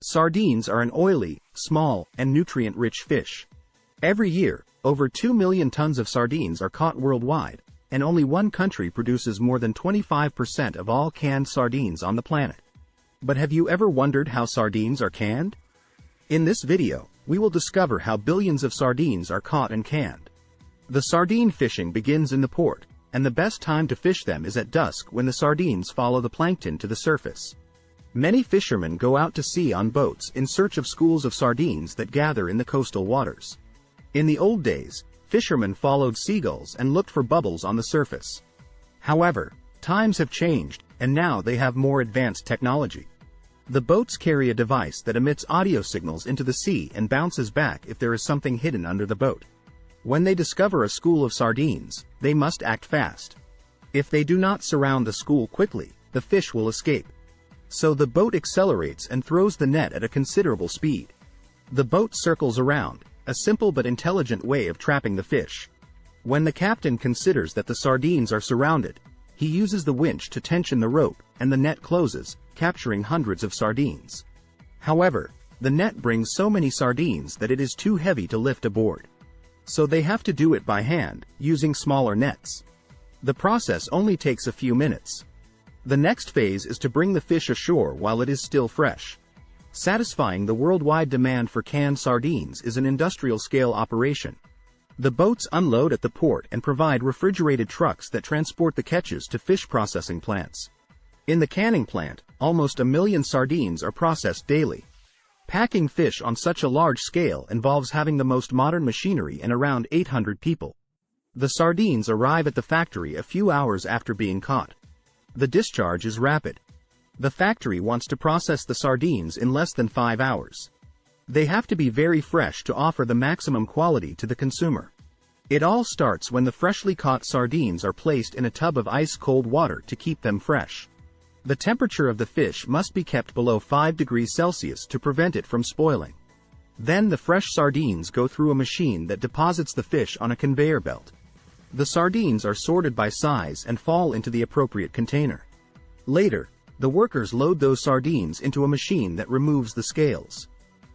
Sardines are an oily, small, and nutrient-rich fish. Every year, over 2 million tons of sardines are caught worldwide, and only one country produces more than 25% of all canned sardines on the planet. But have you ever wondered how sardines are canned? In this video, we will discover how billions of sardines are caught and canned. The sardine fishing begins in the port, and the best time to fish them is at dusk when the sardines follow the plankton to the surface. Many fishermen go out to sea on boats in search of schools of sardines that gather in the coastal waters. In the old days, fishermen followed seagulls and looked for bubbles on the surface. However, times have changed, and now they have more advanced technology. The boats carry a device that emits audio signals into the sea and bounces back if there is something hidden under the boat. When they discover a school of sardines, they must act fast. If they do not surround the school quickly, the fish will escape. So the boat accelerates and throws the net at a considerable speed. The boat circles around, a simple but intelligent way of trapping the fish. When the captain considers that the sardines are surrounded, he uses the winch to tension the rope, and the net closes, capturing hundreds of sardines. However, the net brings so many sardines that it is too heavy to lift aboard. So they have to do it by hand, using smaller nets. The process only takes a few minutes. The next phase is to bring the fish ashore while it is still fresh. Satisfying the worldwide demand for canned sardines is an industrial-scale operation. The boats unload at the port and provide refrigerated trucks that transport the catches to fish processing plants. In the canning plant, almost 1 million sardines are processed daily. Packing fish on such a large scale involves having the most modern machinery and around 800 people. The sardines arrive at the factory a few hours after being caught. The discharge is rapid. The factory wants to process the sardines in less than 5 hours. They have to be very fresh to offer the maximum quality to the consumer. It all starts when the freshly caught sardines are placed in a tub of ice-cold water to keep them fresh. The temperature of the fish must be kept below 5 degrees Celsius to prevent it from spoiling. Then the fresh sardines go through a machine that deposits the fish on a conveyor belt. The sardines are sorted by size and fall into the appropriate container. Later, the workers load those sardines into a machine that removes the scales.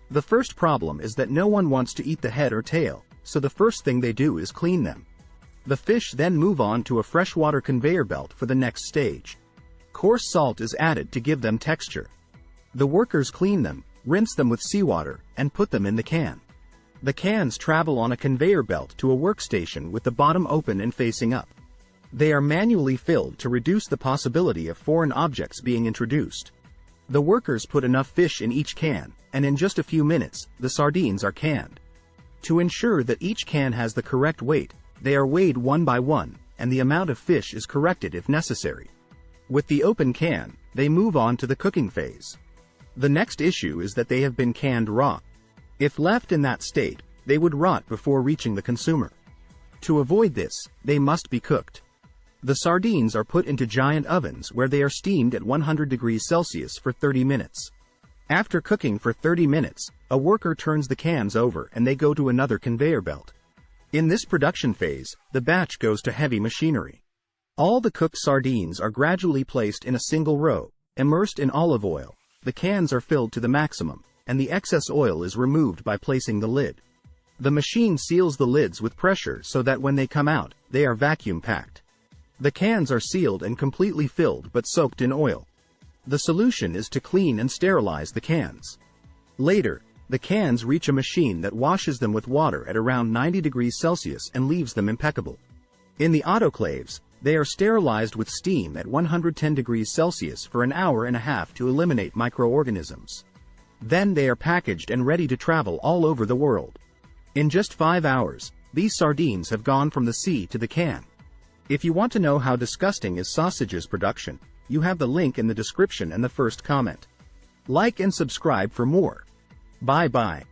The first problem is that no one wants to eat the head or tail, so the first thing they do is clean them. The fish then move on to a freshwater conveyor belt for the next stage. Coarse salt is added to give them texture. The workers clean them, rinse them with seawater, and put them in the can. The cans travel on a conveyor belt to a workstation with the bottom open and facing up. They are manually filled to reduce the possibility of foreign objects being introduced. The workers put enough fish in each can, and in just a few minutes, the sardines are canned. To ensure that each can has the correct weight, they are weighed one by one, and the amount of fish is corrected if necessary. With the open can, they move on to the cooking phase. The next issue is that they have been canned raw. If left in that state, they would rot before reaching the consumer. To avoid this, they must be cooked. The sardines are put into giant ovens where they are steamed at 100 degrees Celsius for 30 minutes. After cooking for 30 minutes, a worker turns the cans over and they go to another conveyor belt. In this production phase, the batch goes to heavy machinery. All the cooked sardines are gradually placed in a single row, immersed in olive oil. The cans are filled to the maximum, and the excess oil is removed by placing the lid. The machine seals the lids with pressure so that when they come out, they are vacuum-packed. The cans are sealed and completely filled but soaked in oil. The solution is to clean and sterilize the cans. Later, the cans reach a machine that washes them with water at around 90 degrees Celsius and leaves them impeccable. In the autoclaves, they are sterilized with steam at 110 degrees Celsius for an hour and a half to eliminate microorganisms. Then they are packaged and ready to travel all over the world. In just 5 hours, these sardines have gone from the sea to the can. If you want to know how disgusting is sausages production, you have the link in the description and the first comment. Like and subscribe for more. Bye-bye.